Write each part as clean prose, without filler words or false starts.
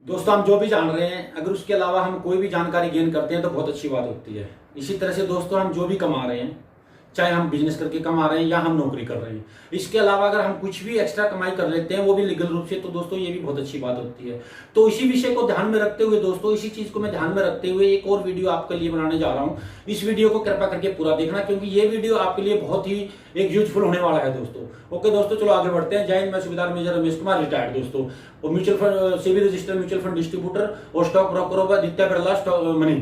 दोस्तों हम जो भी जान रहे हैं अगर उसके अलावा हम कोई भी जानकारी गेन करते हैं तो बहुत अच्छी बात होती है। इसी तरह से दोस्तों हम जो भी कमा रहे हैं, चाहे हम बिजनेस करके कमा रहे हैं या हम नौकरी कर रहे हैं, इसके अलावा अगर हम कुछ भी एक्स्ट्रा कमाई कर लेते हैं वो भी लीगल रूप से, तो दोस्तों ये भी बहुत अच्छी बात होती है। तो इसी विषय को ध्यान में रखते हुए दोस्तों, इसी चीज को मैं ध्यान में रखते हुए एक और वीडियो आपके लिए बनाने जा रहा हूँ। इस वीडियो को कृपया करके पूरा देखना क्योंकि ये वीडियो आपके लिए बहुत ही एक यूजफुल होने वाला है दोस्तों। ओके दोस्तों, चलो आगे बढ़ते हैं। जय हिंद, मैं सूबेदार मेजर रमेश कुमार, रिटायर्ड दोस्तों, और mutual fund SEBI registered mutual fund distributor और stock broker of Aditya Birla stock money.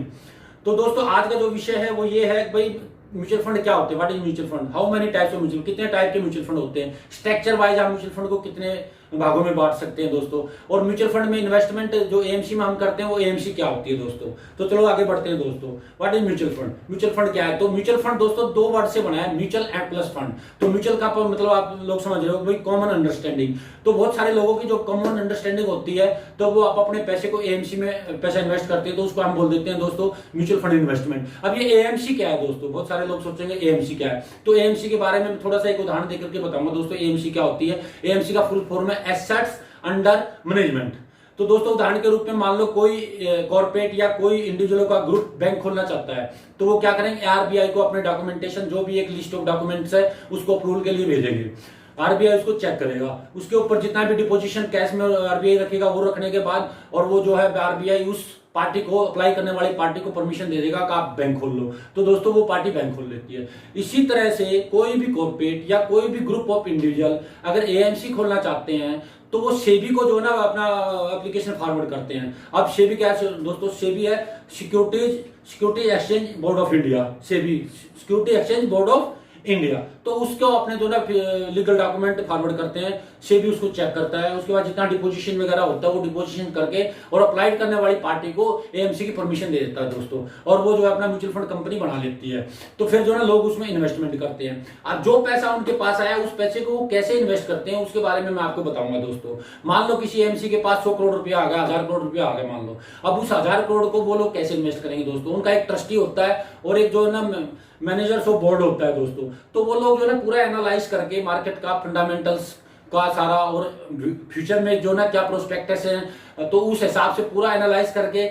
तो दोस्तों आज का जो विषय है वो ये है कि भाई म्यूचुअल फंड क्या होते हैं, what is mutual fund, how many types of mutual, कितने टाइप के म्यूचुअल फंड होते हैं, स्ट्रक्चर वाइज आप म्यूचुअल फंड को कितने भागों में बांट सकते हैं दोस्तों, और म्यूचुअल फंड में इन्वेस्टमेंट जो एएमसी में हम करते हैं वो एएमसी क्या होती है दोस्तों। तो चलो आगे बढ़ते हैं दोस्तों। What is mutual fund, mutual fund क्या है। तो म्यूचुअल फंड दोस्तों दो वर्ड से बना है, म्यूचुअल एंड प्लस फंड। तो म्यूचुअल का मतलब आप लोग समझ रहे हो भाई कॉमन अंडरस्टैंडिंग। तो बहुत सारे लोगों की जो कॉमन अंडरस्टैंडिंग होती है तो वो आप अपने पैसे को एएमसी में पैसा इन्वेस्ट करते हैं, तो उसको हम बोल देते हैं दोस्तों म्यूचुअल फंड इन्वेस्टमेंट। अब ये एएमसी क्या है दोस्तों, बहुत सारे लोग सोचेंगे एएमसी क्या है। तो एएमसी के बारे में थोड़ा सा एक उदाहरण देकर के बताऊंगा दोस्तों एएमसी क्या होती है। एएमसी का फुल फॉर्म है एसेट्स अंडर मैनेजमेंट। तो दोस्तों उदाहरण के रूप में मान लो कोई कॉर्पोरेट या कोई इंडिविजुअल का ग्रुप बैंक खोलना चाहता है, तो वो क्या करेंगे, आरबीआई को अपने डॉक्यूमेंटेशन जो भी एक लिस्ट ऑफ डॉक्यूमेंट्स है उसको अप्रूवल के लिए भेजेंगे। आरबीआई उसको चेक करेगा, उसके ऊपर जितना भी डिपोजिशन कैश में आरबीआई रखेगा वो रखने के बाद, और वो जो है आरबीआई उस पार्टी को, अप्लाई करने वाली पार्टी को परमिशन दे देगा कि आप बैंक खोल लो, तो दोस्तों वो पार्टी बैंक खोल लेती है। इसी तरह से कोई भी कॉर्पोरेट या कोई भी ग्रुप ऑफ इंडिविजुअल अगर एएमसी खोलना चाहते हैं तो वो सेबी को जो है ना अपना एप्लीकेशन फॉरवर्ड करते हैं। अब सेबी क्या है दोस्तों, सेबी है security exchange board of India, SEBI security exchange board of India. तो उसको अपने जो ना लीगल डॉक्यूमेंट फॉरवर्ड करते हैं, सेबी उसको चेक करता है, उसके बाद जितना डिपोजिशन वगैरह होता है वो डिपोजिशन करके और अप्लाई करने वाली पार्टी को एएमसी की परमिशन दे देता है दोस्तों, और वो जो है अपना म्यूचुअल फंड कंपनी बना लेती है। तो फिर जो है ना लोग उसमें इन्वेस्टमेंट करते हैं। अब जो पैसा उनके पास आया उस पैसे को वो कैसे इन्वेस्ट करते हैं उसके बारे में मैं आपको बताऊंगा दोस्तों। मान लो किसी एएमसी के पास 100 करोड़ रुपया आ गया, 1000 करोड़ रुपया आ गया मान लो। अब उस 1000 करोड़ को वो लोग कैसे इन्वेस्ट करेंगे दोस्तों। उनका एक ट्रस्टी होता है और एक जो है ना मैनेजर्स ऑफ बोर्ड होता है दोस्तों। तो वो लोग जो है पूरा एनालाइज करके मार्केट का फंडामेंटल्स का सारा और फ्यूचर में जो ना क्या प्रोस्पेक्टस है, तो उस हिसाब से पूरा एनालाइज करके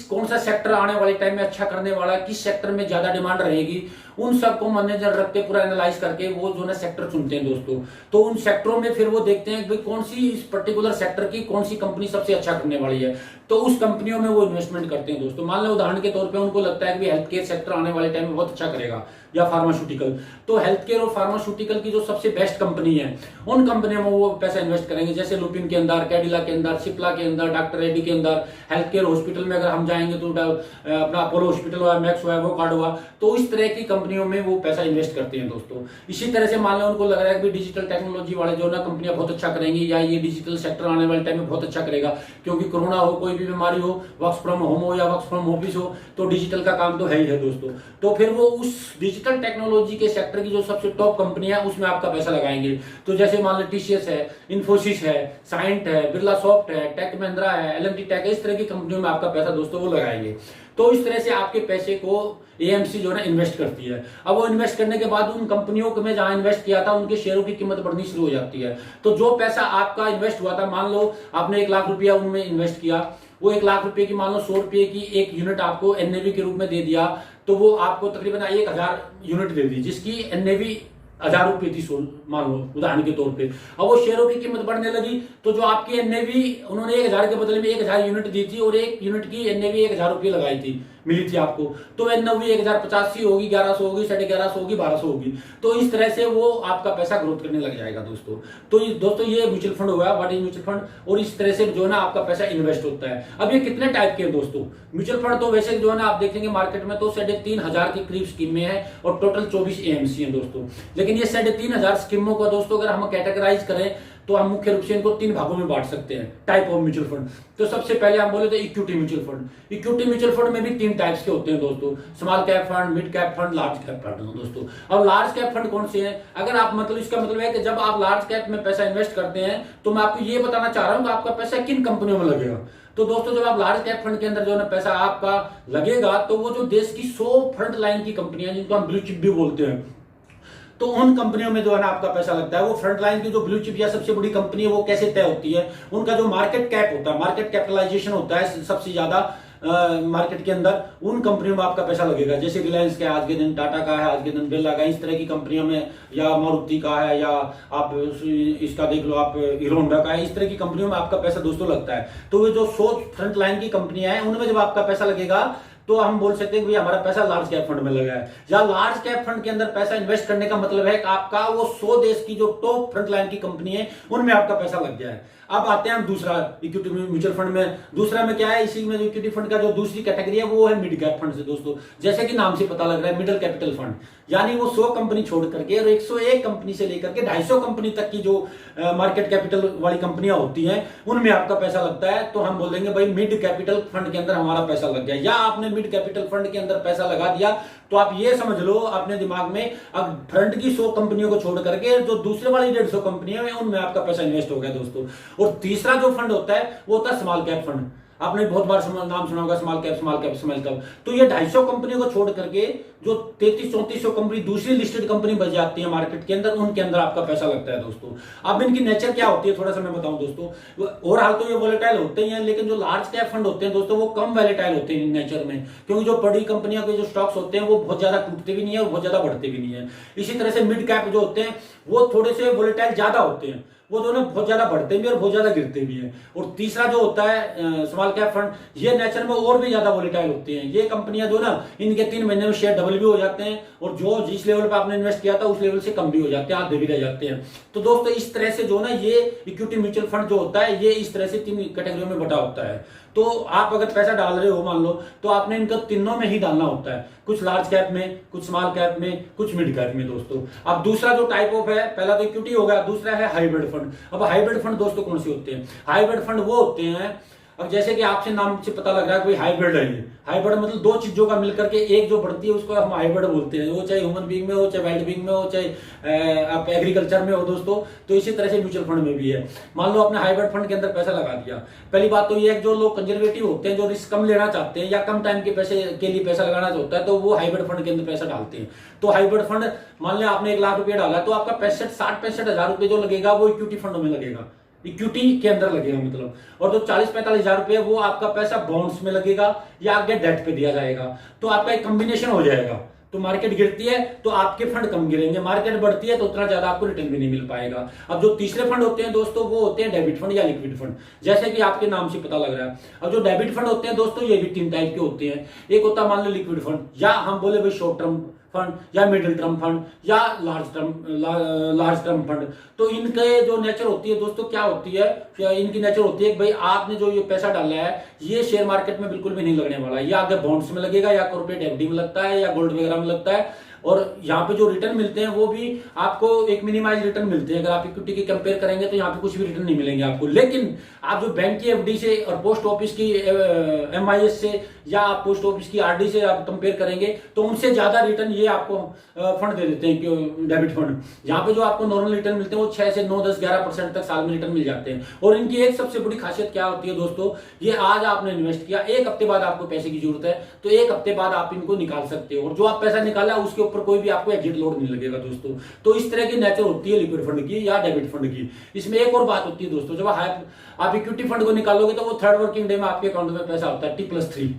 कौन सा सेक्टर आने वाले टाइम में अच्छा करने वाला है, किस सेक्टर में ज्यादा डिमांड रहेगी, उन सबको मैनेजर रख के पूरा एनालाइज करके वो जो ना सेक्टर चुनते हैं दोस्तों। तो उन सेक्टरों में फिर वो देखते हैं कि कौन सी इस पर्टिकुलर सेक्टर की कौन सी कंपनी सबसे अच्छा करने वाली है, तो उस कंपनियों में वो इन्वेस्टमेंट करते हैं दोस्तों। मान लो उदाहरण के तौर पे उनको लगता है कि हेल्थ केयर सेक्टर आने वाले टाइम में बहुत अच्छा करेगा, या फार्मास्यूटिकल, तो हेल्थ केयर और फार्मास्यूटिकल की जो सबसे बेस्ट कंपनी है उन कंपनियों में वो पैसा इन्वेस्ट करेंगे। जैसे लुपिन के अंदर, कैडिला के अंदर, सिप्ला के अंदर, डॉक्टर रेड्डी के अंदर, हेल्थ केयर हॉस्पिटल में अगर हम जाएंगे तो अपना अपोलो हॉस्पिटल हुआ, मैक्स हुआ, वो कार्ड हुआ, तो इस तरह की कंपनियों में वो पैसा इन्वेस्ट करते हैं दोस्तों। इसी तरह से मान लो उनको लग रहा है कि डिजिटल टेक्नोलॉजी वाले जो ना कंपनियां बहुत अच्छा करेंगी, या ये डिजिटल सेक्टर आने वाले टाइम में बहुत अच्छा करेगा, क्योंकि कोरोना हो, कोई भी बीमारी हो, वर्क फ्रॉम होम हो या वर्क फ्रॉम ऑफिस हो, तो डिजिटल का काम तो है ही है दोस्तों। तो फिर वो उस डिजिटल टेक्नोलॉजी के सेक्टर की जो सबसे टॉप कंपनी है उसमें आपका पैसा लगाएंगे। तो जैसे मान लो टीसीएस है, इन्फोसिस है, साइंट है, बिरला सॉफ्ट है, टेक महिंद्रा है, एलएनटी टेक है, इस तरह की कंपनियों में आपका पैसा दोस्तों वो लगाएंगे। तो इस तरह से आपके पैसे को एएमसी जो है ना इन्वेस्ट करती है। अब वो इन्वेस्ट करने के बाद उन कंपनियों में जहां इन्वेस्ट किया था उनके शेयरों की कीमत बढ़नी शुरू हो जाती है। तो जो पैसा आपका इन्वेस्ट हुआ था, मान लो आपने 1 लाख रुपया उनमें इन्वेस्ट किया, वो 1 लाख रुपए की मान लो 100 रुपए की एक यूनिट आपको एनएवी के रूप में दे दिया, तो वो आपको तकरीबन 1000 यूनिट दे दी, जिसकी एनएवी 1000 रुपए थी मान लो उदाहरण के तौर पे। अब वो शेयरों की कीमत बढ़ने लगी, तो जो आपकी एनएवी उन्होंने 1000 के बदले में 1000 यूनिट दी थी और एक यूनिट की एनएवी 1000 रुपये लगाई थी, मिली थी आपको, तो एनएवी 1085 होगी, 1100 होगी, 1150 होगी, 1200 होगी। तो इस तरह से वो आपका पैसा ग्रोथ करने लग जाएगा दोस्तों। तो दोस्तों ये म्यूचुअल फंड हुआ, व्हाट इज म्यूचुअल फंड, और इस तरह से जो है ना आपका पैसा इन्वेस्ट होता है। अब ये कितने टाइप के हैं दोस्तों म्यूचुअल फंड, तो वैसे जो है ना आप देखेंगे मार्केट में तो 3500 के करीब स्कीमें हैं और टोटल 24 एएमसी हैं दोस्तों। लेकिन ये 3500 स्कीमों को दोस्तों अगर हम कैटेगराइज करें तो हम मुख्य रूप से इनको 3 भागों में बांट सकते हैं, टाइप ऑफ म्यूचुअल फंड। तो सबसे पहले हम बोले थे equity mutual fund. Equity mutual fund में भी 3 टाइप्स के होते हैं दोस्तों, small cap fund, mid cap fund, large cap fund दोस्तों। अब लार्ज कैप फंड कौन से हैं, अगर आप मतलब इसका मतलब है कि जब आप लार्ज कैप में पैसा इन्वेस्ट करते हैं तो मैं आपको ये बताना चाह रहा हूं कि आपका पैसा किन कंपनियों में लगेगा। तो दोस्तों जब आप लार्ज कैप फंड के अंदर जो है पैसा आपका लगेगा, तो वो जो देश की 100 फ्रंट लाइन की कंपनियां जिनको हम ब्लू चिप भी बोलते हैं, तो उन कंपनियों में जो है ना आपका पैसा लगता है। वो फ्रंट लाइन की जो ब्लू चिप या सबसे बड़ी कंपनी है वो कैसे तय होती है, उनका जो मार्केट कैप होता है, मार्केट कैपिटलाइजेशन होता है सबसे ज्यादा मार्केट के अंदर, उन कंपनियों में आपका पैसा लगेगा। जैसे रिलायंस का आज के दिन, टाटा का है आज के दिन, बिरला का, इस तरह की कंपनियों में, या मारुति का है, या आप इसका देख लो, आप हीरो होंडा का है, इस तरह की कंपनियों में आपका पैसा दोस्तों लगता है। तो वो जो 100 फ्रंट लाइन की कंपनियां हैं उनमें जब आपका पैसा लगेगा तो हम बोल सकते हैं कि हमारा पैसा लार्ज कैप फंड में लगा है। या लार्ज कैप फंड के अंदर पैसा इन्वेस्ट करने का मतलब है कि आपका वो 100 देश की जो टॉप फ्रंट लाइन की कंपनी है उनमें आपका पैसा लग गया है। अब आते हैं हम दूसरा इक्विटी म्यूचुअल फंड में। दूसरा में क्या है, इसी में इक्विटी फंड का जो दूसरी कैटेगरी है वो है मिड कैप फंड से दोस्तों। जैसे कि नाम से पता लग रहा है मिडिल कैपिटल फंड, यानी वो 100 कंपनी छोड़ करके और 101 कंपनी से लेकर के 250 कंपनी तक की जो मार्केट कैपिटल वाली कंपनियां होती हैं उनमें आपका पैसा लगता है। तो हम बोलेंगे भाई मिड कैपिटल फंड के अंदर हमारा पैसा लग गया। या आपने मिड कैपिटल फंड के अंदर पैसा लगा दिया तो आप ये समझ लो अपने दिमाग में, अब फ्रंट की 100 कंपनियों को छोड़ करके जो दूसरे वाली 150 कंपनियां हैं उनमें आपका पैसा इन्वेस्ट हो गया दोस्तों। और तीसरा जो फंड होता है वो होता है स्मॉल कैप फंड। आपने बहुत बार नाम सुना होगा small cap, small cap, small cap. तो ये 250 कंपनियों को छोड़ करके जो 3300-3400 कंपनी दूसरी लिस्टेड कंपनी बच जाती है मार्केट के अंदर, उनके अंदर आपका पैसा लगता है दोस्तों। अब इनकी नेचर क्या होती है थोड़ा सा मैं बताऊं दोस्तों। और हाल तो ये वोलेटाइल होते ही हैं, लेकिन जो लार्ज कैप फंड होते हैं दोस्तों वो कम वोलेटाइल होते हैं नेचर में, क्योंकि जो बड़ी कंपनियों के जो स्टॉक्स होते हैं वो बहुत ज्यादा टूटते भी नहीं है और बहुत ज्यादा बढ़ते भी नहीं है। इसी तरह से मिड कैप जो होते हैं वो थोड़े से वोलेटाइल ज्यादा होते हैं, वो दोनों बहुत ज्यादा बढ़ते भी और बहुत ज्यादा गिरते भी हैं। और तीसरा जो होता है स्मॉल कैप फंड, ये नेचर में और भी ज्यादा वोलेटाइल होती हैं। ये कंपनियां जो ना इनके 3 महीने में शेयर डबल भी हो जाते हैं और जो जिस लेवल पे आपने इन्वेस्ट किया था उस लेवल से कम भी हो जाते हैं, आधे भी रह जाते हैं। तो दोस्तों इस तरह से जो ना ये इक्विटी म्यूचुअल फंड जो होता है ये इस तरह से 3 कैटेगरियों में बटा होता है। तो आप अगर पैसा डाल रहे हो मान लो तो आपने इनका तीनों में ही डालना होता है, कुछ लार्ज कैप में, कुछ स्मॉल कैप में, कुछ मिड कैप में दोस्तों। अब दूसरा जो टाइप ऑफ है, पहला तो इक्विटी हो गया, दूसरा है हाइब्रिड फंड। अब हाइब्रिड फंड दोस्तों कौन से होते हैं? हाइब्रिड फंड वो होते हैं, अब जैसे कि आपसे नाम से पता लग रहा है कोई हाइब्रिड है। हाइब्रिड मतलब दो चीजों का मिलकर के एक जो बढ़ती है उसको हम हाइब्रिड बोलते हैं, वो चाहे ह्यूमन बीइंग में हो, चाहे वाइल्ड बीइंग में हो, चाहे आप एग्रीकल्चर में हो दोस्तों। तो इसी तरह से म्यूचुअल फंड में भी है। मान लो आपने हाइब्रिड फंड के अंदर पैसा लगा दिया, पहली बात तो ये है कि जो लोग कंजर्वेटिव होते हैं, जो रिस्क कम लेना चाहते हैं या कम टाइम के पैसे के लिए पैसा लगाना होता है, तो वो हाइब्रिड फंड के अंदर पैसा डालते हैं। तो हाइब्रिड फंड मान लिया आपने 1 लाख रुपया डाला तो आपका 65-60 हजार रुपये जो लगेगा वो इक्विटी फंड में लगेगा, इक्विटी के अंदर लगेगा मतलब। और जो 40-45 हजार रुपए वो आपका पैसा बॉन्ड्स में लगेगा या आगे डेट पे दिया जाएगा। तो आपका एक कॉम्बिनेशन हो जाएगा। तो मार्केट गिरती है तो आपके फंड कम गिरेंगे, मार्केट बढ़ती है तो उतना ज्यादा आपको रिटर्न भी नहीं मिल पाएगा। अब जो तीसरे फंड होते हैं दोस्तों वो होते हैं डेबिट फंड या लिक्विड फंड, जैसे कि आपके नाम से पता लग रहा है। अब जो डेबिट फंड होते हैं दोस्तों ये भी 3 टाइप के होते हैं। एक होता है मान लो लिक्विड फंड, या हम बोले भाई शॉर्ट टर्म फंड या मिडिल टर्म फंड या लार्ज टर्म फंड। तो इनके जो नेचर होती है दोस्तों क्या होती है, इनकी नेचर होती है कि भाई आपने जो ये पैसा डाला है ये शेयर मार्केट में बिल्कुल भी नहीं लगने वाला है, या आगे बॉन्ड्स में लगेगा या कॉर्पोरेट एफडी में लगता है या गोल्ड वगैरह में लगता है। और यहाँ पे जो रिटर्न मिलते हैं वो भी आपको एक मिनिमाइज रिटर्न मिलते हैं। अगर आप इक्विटी की कंपेयर करेंगे तो यहाँ पे कुछ भी रिटर्न नहीं मिलेंगे आपको। लेकिन आप जो बैंक की एफडी से और पोस्ट ऑफिस की एमआईएस से या आप पोस्ट ऑफिस की आरडी से आप कंपेयर करेंगे तो उनसे ज्यादा रिटर्न ये आपको फंड दे देते हैं, डेबिट फंड। यहाँ पे जो आपको नॉर्मल रिटर्न मिलते हैं वो 6 से 9, 10, 11% तक साल में रिटर्न मिल जाते हैं। और इनकी एक सबसे बड़ी खासियत क्या होती है दोस्तों, ये आज आपने इन्वेस्ट किया, 1 हफ्ते बाद आपको पैसे की जरूरत है तो 1 हफ्ते बाद आप इनको निकाल सकते हो, और जो आप पैसा निकाला उसके ऊपर कोई भी आपको एग्जिट लोड नहीं लगेगा दोस्तों। तो इस तरह की नेचर होती है लिक्विड फंड की या डेबिट फंड की। इसमें एक और बात होती है दोस्तों, जब आप इक्विटी फंड को निकालोगे तो वो 3rd वर्किंग डे में आपके अकाउंट में पैसा होता है T+3।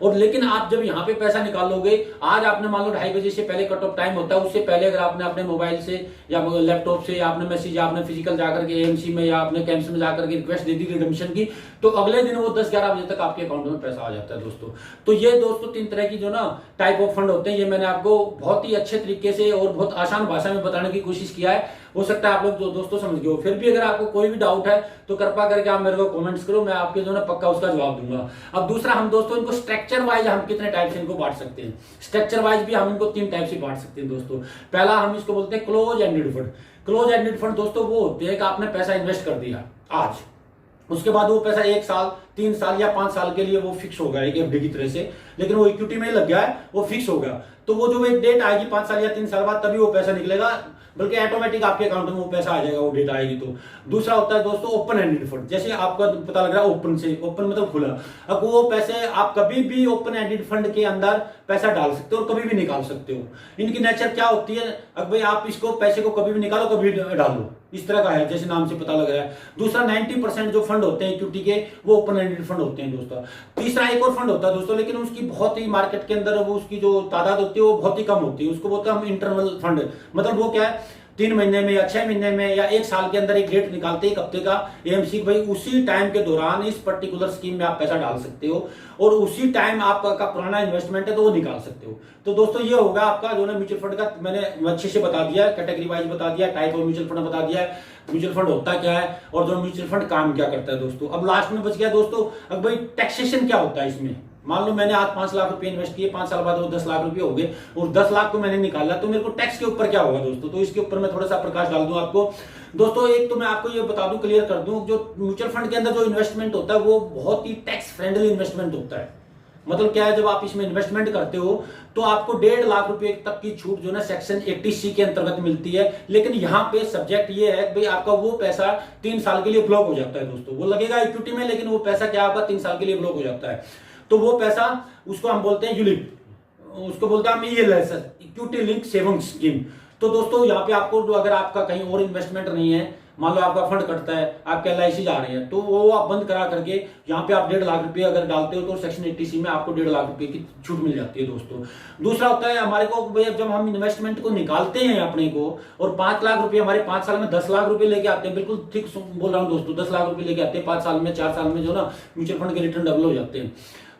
और लेकिन आप जब यहाँ पे पैसा निकालोगे, आज आपने मान लो 2:30 बजे से पहले कट ऑफ टाइम होता है, उससे पहले अगर आपने अपने मोबाइल से या लैपटॉप से या आपने मैसेज या आपने फिजिकल जाकर के एएमसी में या आपने कैंप्स में जाकर के रिक्वेस्ट दे दी रिडम्पशन की, तो अगले दिन वो 10-11 बजे तक आपके अकाउंट में पैसा आ जाता है दोस्तों। तो ये दोस्तों 3 तरह की जो ना टाइप ऑफ फंड होते हैं, ये मैंने आपको बहुत ही अच्छे तरीके से और बहुत आसान भाषा में बताने की कोशिश किया है। हो सकता है आप लोग दोस्तों समझ गए हो। फिर भी अगर आपको कोई भी डाउट है तो कृपा करके आप मेरे को कमेंट्स करो, मैं आपके जो ना पक्का उसका जवाब दूंगा। अब दूसरा हम दोस्तों इनको स्ट्रक्चर वाइज हम कितने टाइप से इनको बांट सकते हैं, स्ट्रक्चर वाइज भी हम इनको 3 टाइप से बांट सकते हैं दोस्तों। पहला हम इसको बोलते हैं close ended fund. Close ended fund दोस्तों वो होते हैं कि आपने पैसा इन्वेस्ट कर दिया आज, उसके बाद वो पैसा 1 साल, 3 साल या 5 साल के लिए वो फिक्स होगा एक एफडी की तरह से, लेकिन वो इक्विटी में लग गया है, वो फिक्स होगा। तो वो जो एक डेट आएगी 5 साल या 3 साल बाद, तभी वो पैसा निकलेगा, बल्कि ऑटोमेटिक आपके अकाउंट में वो पैसा आ जाएगा, वो डेट आएगी तो। दूसरा होता है दोस्तों ओपन एंडेड फंड, जैसे आपका पता लग रहा है ओपन से, ओपन मतलब खुला। अब वो पैसे आप कभी भी ओपन एंडेड फंड के अंदर पैसा डाल सकते हो और कभी भी निकाल सकते हो। इनकी नेचर क्या होती है, अब भाई आप इसको पैसे को कभी भी निकालो कभी डालो, इस तरह का है, जैसे नाम से पता लग रहा है। दूसरा 90% जो फंड होते हैं इक्विटी के, वो ओपन एंडेड फंड होते हैं दोस्तों। तीसरा एक और फंड होता है दोस्तों, लेकिन उसकी बहुत ही मार्केट के अंदर वो उसकी जो तादाद होती है वो बहुत ही कम होती है, उसको बोलते हैं हम इंटरवल फंड। मतलब वो क्या है, 3 महीने में या 6 महीने में या 1 साल के अंदर एक डेट निकालते हैं, एक हफ्ते का एएमसी, भाई उसी टाइम के दौरान इस पर्टिकुलर स्कीम में आप पैसा डाल सकते हो और उसी टाइम आपका पुराना इन्वेस्टमेंट है तो वो निकाल सकते हो। तो दोस्तों ये होगा आपका जो ना म्यूचुअल फंड का, मैंने अच्छे से बता दिया है, कैटेगरी वाइज बता दिया, टाइप ऑफ म्यूचुअल फंड बता दिया है, म्यूचुअल फंड होता क्या है और जो म्यूचुअल फंड काम क्या करता है दोस्तों। अब लास्ट में बच गया दोस्तों, अब भाई टैक्सेशन क्या होता है इसमें। मान लो मैंने आज 5 लाख रुपए इन्वेस्ट किए, 5 साल बाद वो 10 लाख रुपए हो गए और 10 लाख को मैंने निकाला, तो मेरे को टैक्स के ऊपर क्या होगा दोस्तों। तो इसके ऊपर मैं थोड़ा सा प्रकाश डाल दूं आपको दोस्तों। एक तो मैं आपको ये बता दूं, क्लियर कर दूं, जो म्यूचुअल फंड के अंदर जो इन्वेस्टमेंट होता है वो बहुत ही टैक्स फ्रेंडली इन्वेस्टमेंट होता है। मतलब क्या है, जब आप इसमें इन्वेस्टमेंट करते हो तो आपको 1.5 लाख रुपए तक की छूट जो ना सेक्शन 80C के अंतर्गत मिलती है। लेकिन यहाँ पे सब्जेक्ट ये है भाई आपका वो पैसा 3 साल के लिए ब्लॉक हो जाता है दोस्तों। वो लगेगा इक्विटी में, लेकिन वो पैसा क्या होगा 3 साल के लिए ब्लॉक हो जाता है। तो वो पैसा उसको हम बोलते हैं यूलिप, उसको बोलते हैं हम ELS, equity link saving scheme. तो दोस्तों यहाँ पे आपको अगर आपका कहीं और इन्वेस्टमेंट नहीं है, मान लो आपका फंड कटता है, आपके LIC जा रहे हैं, तो वो आप बंद करा करके यहाँ पे आप 1.5 लाख रुपए अगर डालते हो तो सेक्शन 80C में आपको 1.5 लाख रुपए की छूट मिल जाती है दोस्तों। दूसरा होता है हमारे को, जब हम इन्वेस्टमेंट को निकालते हैं अपने को और 5 लाख रुपए हमारे 5 साल में 10 लाख रुपए लेके आते हैं, बिल्कुल ठीक बोल रहा हूँ दोस्तों, 10 लाख रुपए लेके आते हैं 5 साल में, 4 साल में जो ना म्यूचुअल फंड के रिटर्न डबल हो जाते हैं।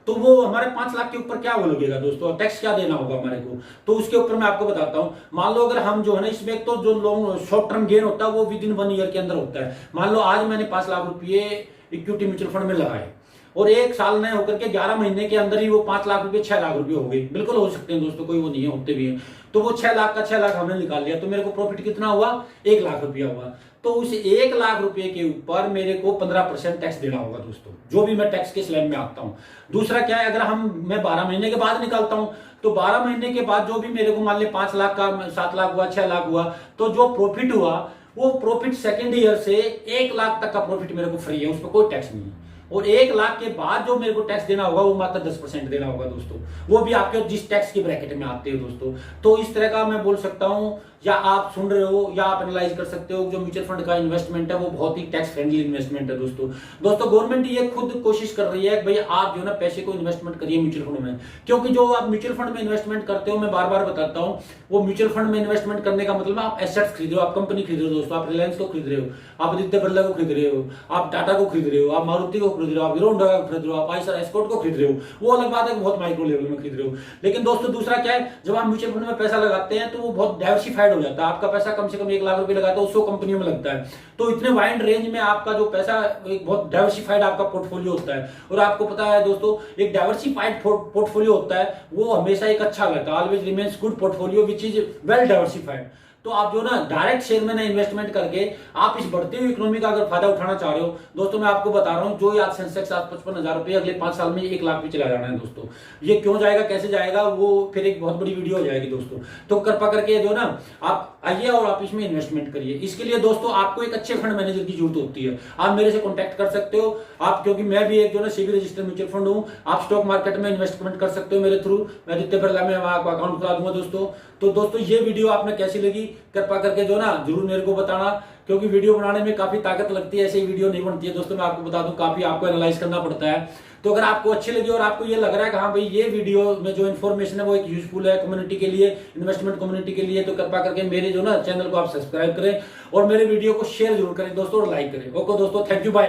तो वो हमारे 5 लाख के ऊपर क्या वो लगेगा दोस्तों, टैक्स क्या देना होगा हमारे को, तो उसके ऊपर मैं आपको बताता हूं। मान लो अगर हम जो है ना इसमें, तो जो लॉन्ग शॉर्ट टर्म गेन होता है वो विद इन 1 ईयर के अंदर होता है। मान लो आज मैंने 5 लाख रुपए इक्विटी म्यूचुअल फंड में लगाए और 1 साल में होकर के 11 महीने के अंदर ही वो 5 लाख रुपए 6 लाख रुपए हो गए, बिल्कुल हो सकते हैं दोस्तों, कोई वो नहीं है, होते भी हैं। तो वो 6 लाख का 6 लाख हमने निकाल लिया, तो मेरे को प्रॉफिट कितना हुआ, 1 लाख रुपया हुआ। तो उस 1 लाख रुपए के ऊपर मेरे को 15% टैक्स देना होगा दोस्तों, जो भी मैं टैक्स के स्लैब में आता हूं। दूसरा क्या है, अगर मैं 12 महीने के बाद निकालता हूं, तो 12 महीने के बाद जो भी मेरे को मान ले 5 लाख का 7 लाख हुआ, 6 लाख हुआ, तो जो प्रॉफिट हुआ वो प्रॉफिट सेकेंड ईयर से 1 लाख तक का प्रॉफिट मेरे को फ्री है, उस पर कोई टैक्स नहीं है। और 1 लाख के बाद जो मेरे को टैक्स देना होगा वो मात्र 10% देना होगा दोस्तों, वो भी आपके जिस टैक्स की ब्रैकेट में आते हो दोस्तों। तो इस तरह का मैं बोल सकता हूं, या आप सुन रहे हो या आप एनालाइज कर सकते हो, जो म्यूचुअल फंड का इन्वेस्टमेंट है वो बहुत ही टैक्स फ्रेंडली इन्वेस्टमेंट है दोस्तों। गवर्नमेंट ये खुद कोशिश कर रही है भाई आप जो ना पैसे को इन्वेस्टमेंट करिए म्यूचुअल फंड में, क्योंकि जो आप म्यूचुअल फंड में इन्वेस्टमेंट करते हो, मैं बार बार बताता हूं, वो म्यूचुअल फंड में इन्वेस्टमेंट करने का मतलब आप एसेट्स खरीद रहे हो, आप कंपनी खरीद रहे हो दोस्तों, आप रिलायंस को खरीद रहे हो, आप आदित्य बिरला को खरीद रहे हो, आप टाटा को खरीद रहे हो, आप मारुति को खरीद रहे हो, आप हीरो होंडा को खरीद रहे हो, आप आइसर एस्कॉर्ट को खरीद रहे हो, वो अलग बात है, बहुत माइक्रो लेवल में खरीद रहे हो। लेकिन दोस्तों दूसरा क्या है, जब आप म्यूचुअल फंड में पैसा लगाते हैं तो वो बहुत डाइवर्सिफाइड हो जाता है, आपका पैसा कम से कम 1 लाख रुपए लगाता है 100 कंपनियों में लगता है, तो इतने वाइड रेंज में आपका जो पैसा एक बहुत डाइवर्सिफाइड आपका पोर्टफोलियो होता है। और आपको पता है दोस्तों, एक डाइवर्सिफाइड पोर्टफोलियो होता है वो हमेशा एक अच्छा रहता है, always remains good portfolio which is well diversified. तो आप जो ना डायरेक्ट शेयर में ना इन्वेस्टमेंट करके आप इस बढ़ती हुई इकोनॉमी का अगर फायदा उठाना चाह रहे हो दोस्तों, मैं आपको बता रहा हूं, जो आज सेंसेक्स आज 55,000 रुपए अगले 5 साल में 1 लाख पे चला जाना है दोस्तों। ये क्यों जाएगा, कैसे जाएगा, वो फिर एक बहुत बड़ी वीडियो हो जाएगी दोस्तों। तो कृपा करके जो ना आप आइए और आप इसमें इन्वेस्टमेंट करिए। इसके लिए दोस्तों आपको एक अच्छे फंड मैनेजर की जरूरत होती है, आप मेरे से कॉन्टैक्ट कर सकते हो आप, क्योंकि मैं भी एक जो ना सेबी रजिस्टर्ड म्यूचुअल फंड हूं। आप स्टॉक मार्केट में इन्वेस्टमेंट कर सकते हो मेरे थ्रू, मैं आदित्य बिरला में आपका अकाउंट खुला दूंगा दोस्तों। तो दोस्तों ये वीडियो आपने कैसी लगी कृपा करके जो ना जरूर मेरे को बताना, क्योंकि वीडियो बनाने में काफी ताकत लगती है, ऐसे वीडियो नहीं बनती है दोस्तों, मैं आपको बता दूं, काफी आपको एनालाइज करना पड़ता है। तो अगर आपको अच्छी लगी और आपको ये लग रहा है कि हाँ भाई ये वीडियो में जो इन्फॉर्मेशन है वो एक यूजफुल है कम्युनिटी के लिए, इन्वेस्टमेंट कम्युनिटी के लिए, तो कृपा करके मेरे जो ना चैनल को आप सब्सक्राइब करें और मेरे वीडियो को शेयर जरूर करें दोस्तों और लाइक करें। ओके दोस्तों, थैंक यू, बाय।